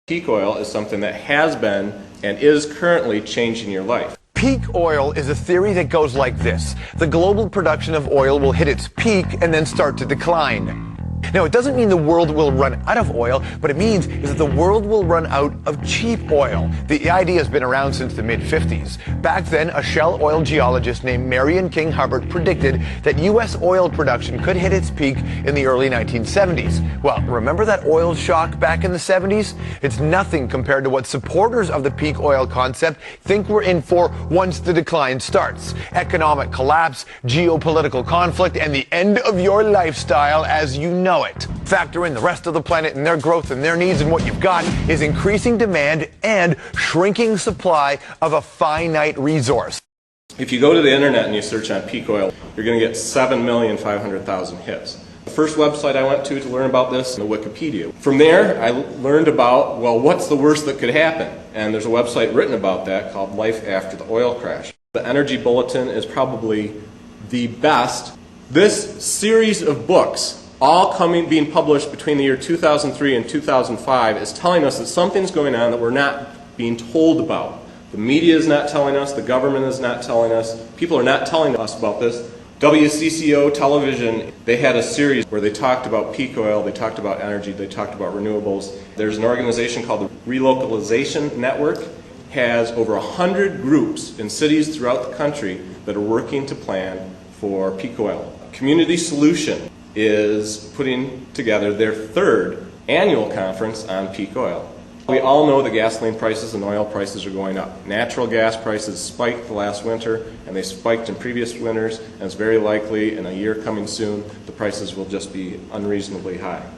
Peak oil is something that has been and is currently changing your life. Peak oil is a theory that goes like this. The global production of oil will hit its peak and then start to decline. Now, it doesn't mean the world will run out of oil. What it means is that the world will run out of cheap oil. The idea has been around since the mid-50s. Back then, a Shell oil geologist named Marion King Hubbard predicted that U.S. oil production could hit its peak in the early 1970s. Well, remember that oil shock back in the 70s? It's nothing compared to what supporters of the peak oil concept think we're in for once the decline starts. Economic collapse, geopolitical conflict, and the end of your lifestyle as you know it. Factor in the rest of the planet and their growth and their needs, and what you've got is increasing demand and shrinking supply of a finite resource. If you go to the internet and you search on peak oil, you're going to get 7,500,000 hits. The first website I went to learn about this was Wikipedia. From there, I learned about, well, what's the worst that could happen? And there's a website written about that called Life After the Oil Crash. The Energy Bulletin is probably the best. This series of books, all being published between the year 2003 and 2005, is telling us that something's going on that we're not being told about. The media is not telling us, the government is not telling us, people are not telling us about this. WCCO television, they had a series where they talked about peak oil, they talked about energy, they talked about renewables. There's an organization called the Relocalization Network, has over 100 groups in cities throughout the country that are working to plan for peak oil. Community Solution is putting together their third annual conference on peak oil. We all know that gasoline prices and oil prices are going up. Natural gas prices spiked the last winter, and they spiked in previous winters, and it's very likely in a year coming soon the prices will just be unreasonably high.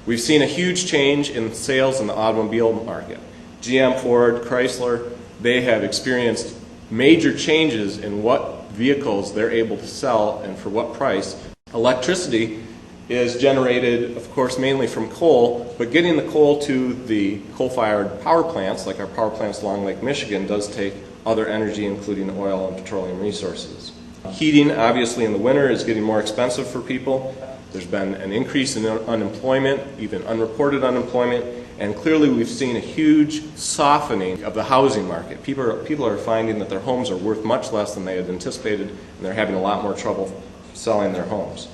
We've seen a huge change in sales in the automobile market. GM, Ford, Chrysler, they have experienced major changes in what vehicles they're able to sell and for what price. Electricity is generated, of course, mainly from coal, but getting the coal to the coal-fired power plants, like our power plants along Lake Michigan, does take other energy, including oil and petroleum resources. Heating, obviously, in the winter is getting more expensive for people. There's been an increase in unemployment, even unreported unemployment, and clearly we've seen a huge softening of the housing market. People are finding that their homes are worth much less than they had anticipated, and they're having a lot more trouble selling their homes.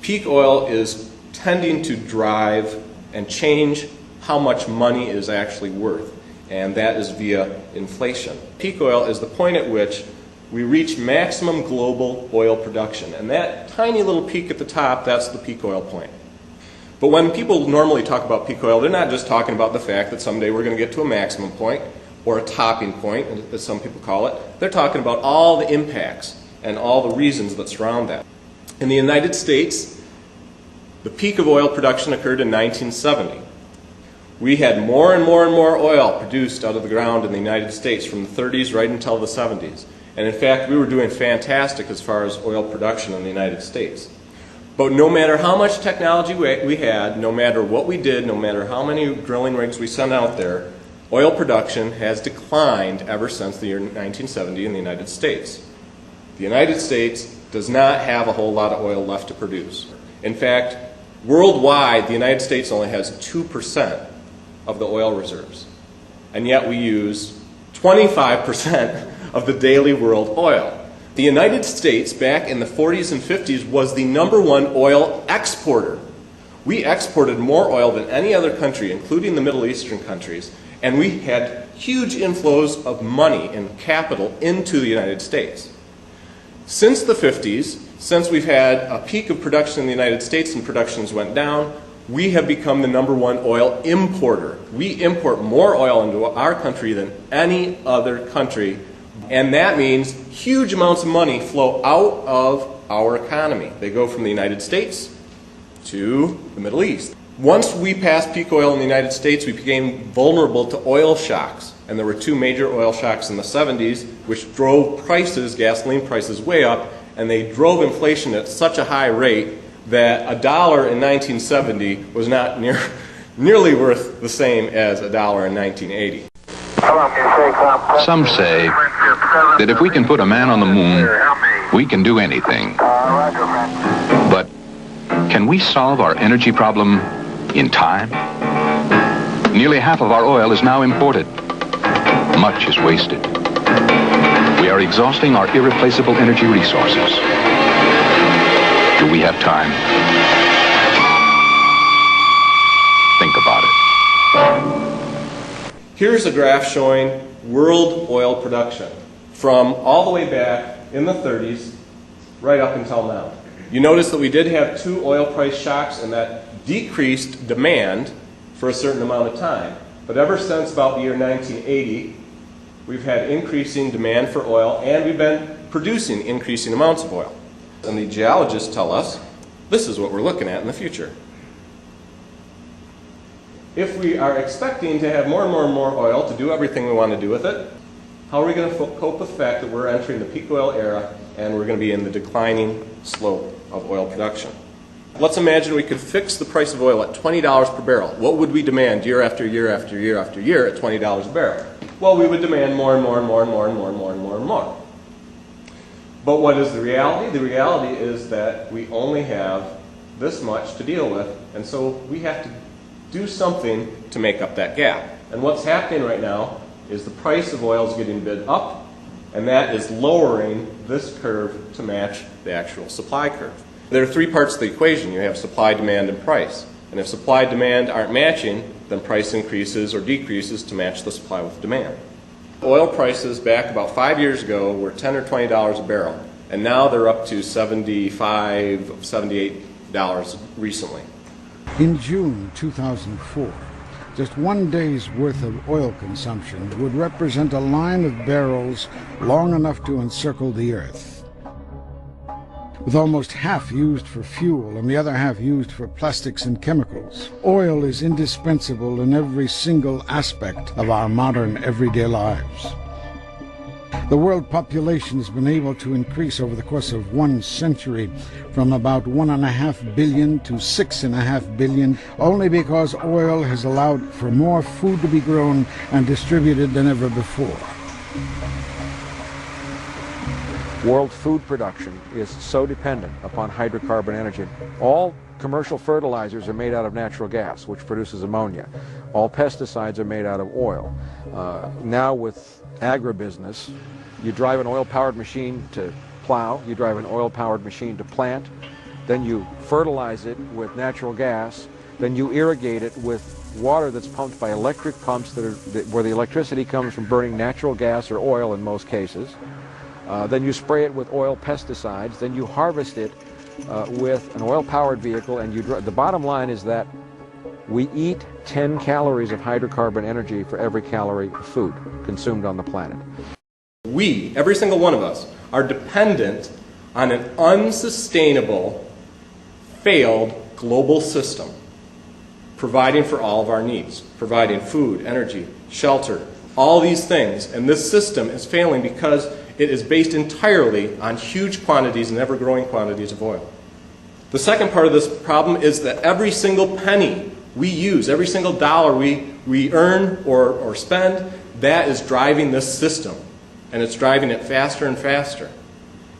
Peak oil is tending to drive and change how much money is actually worth, and that is via inflation. Peak oil is the point at which we reach maximum global oil production, and that tiny little peak at the top, that's the peak oil point. But when people normally talk about peak oil, they're not just talking about the fact that someday we're going to get to a maximum point, or a topping point, as some people call it. They're talking about all the impacts and all the reasons that surround that. In the United States, the peak of oil production occurred in 1970. We had more and more and more oil produced out of the ground in the United States from the 30s right until the 70s. And in fact, we were doing fantastic as far as oil production in the United States. But no matter how much technology we had, no matter what we did, no matter how many drilling rigs we sent out there, oil production has declined ever since the year 1970 in the United States. The United States does not have a whole lot of oil left to produce. In fact, worldwide, the United States only has 2% of the oil reserves. And yet we use 25% of the daily world oil. The United States, back in the 40s and 50s, was the #1 oil exporter. We exported more oil than any other country, including the Middle Eastern countries, and we had huge inflows of money and capital into the United States. Since the 50s, since we've had a peak of production in the United States and productions went down, we have become the #1 oil importer. We import more oil into our country than any other country, and that means huge amounts of money flow out of our economy. They go from the United States to the Middle East. Once we passed peak oil in the United States, we became vulnerable to oil shocks. And there were two major oil shocks in the 70s, which drove prices, gasoline prices, way up, and they drove inflation at such a high rate that $1 in 1970 was not nearly worth the same as $1 in 1980. Some say that if we can put a man on the moon, we can do anything. But can we solve our energy problem in time? Nearly half of our oil is now imported. Much is wasted. We are exhausting our irreplaceable energy resources. Do we have time? Think about it. Here's a graph showing world oil production from all the way back in the 30s right up until now. You notice that we did have 2 oil price shocks, and that decreased demand for a certain amount of time. But ever since about the year 1980, we've had increasing demand for oil, and we've been producing increasing amounts of oil. And the geologists tell us this is what we're looking at in the future. If we are expecting to have more and more and more oil to do everything we want to do with it, how are we going to cope with the fact that we're entering the peak oil era and we're going to be in the declining slope of oil production? Let's imagine we could fix the price of oil at $20 per barrel. What would we demand year after year after year after year at $20 a barrel? Well, we would demand more and more and more and more and more and more and more and more. But what is the reality? The reality is that we only have this much to deal with, and so we have to do something to make up that gap. And what's happening right now is the price of oil is getting bid up, and that is lowering this curve to match the actual supply curve. There are 3 parts of the equation. You have supply, demand, and price. And if supply and demand aren't matching, then price increases or decreases to match the supply with demand. Oil prices back about 5 years ago were $10 or $20 a barrel, and now they're up to $75, $78 recently. In June 2004, just 1 day's worth of oil consumption would represent a line of barrels long enough to encircle the Earth. With almost half used for fuel and the other half used for plastics and chemicals, oil is indispensable in every single aspect of our modern everyday lives. The world population has been able to increase over the course of 1 century from about 1.5 billion to 6.5 billion, only because oil has allowed for more food to be grown and distributed than ever before. World food production is so dependent upon hydrocarbon energy. All commercial fertilizers are made out of natural gas, which produces ammonia. All pesticides are made out of oil. Now with agribusiness, you drive an oil-powered machine to plow, you drive an oil-powered machine to plant, then you fertilize it with natural gas, then you irrigate it with water that's pumped by electric pumps where the electricity comes from burning natural gas or oil in most cases. Then you spray it with oil pesticides, then you harvest it with an oil-powered vehicle, and the bottom line is that we eat 10 calories of hydrocarbon energy for every calorie of food consumed on the planet. We, every single one of us, are dependent on an unsustainable, failed global system providing for all of our needs, providing food, energy, shelter, all these things. And this system is failing because it is based entirely on huge quantities and ever-growing quantities of oil. The second part of this problem is that every single penny we use, every single dollar we earn or spend, that is driving this system. And it's driving it faster and faster.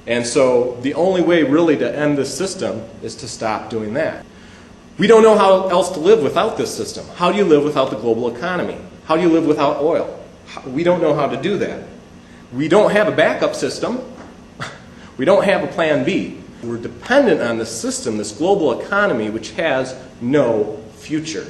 And so the only way really to end this system is to stop doing that. We don't know how else to live without this system. How do you live without the global economy? How do you live without oil? We don't know how to do that. We don't have a backup system. We don't have a plan B. We're dependent on this system, this global economy, which has no future.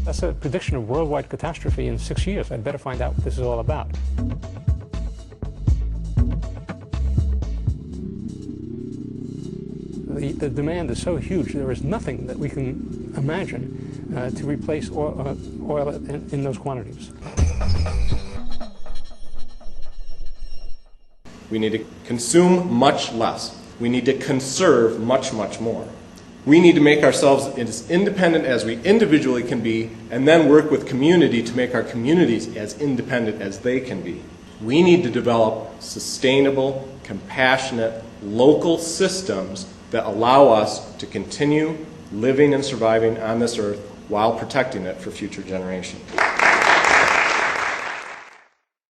That's a prediction of worldwide catastrophe in 6 years. I'd better find out what this is all about. The demand is so huge, there is nothing that we can imagine to replace oil in those quantities. We need to consume much less. We need to conserve much, much more. We need to make ourselves as independent as we individually can be, and then work with community to make our communities as independent as they can be. We need to develop sustainable, compassionate, local systems that allow us to continue living and surviving on this earth while protecting it for future generations.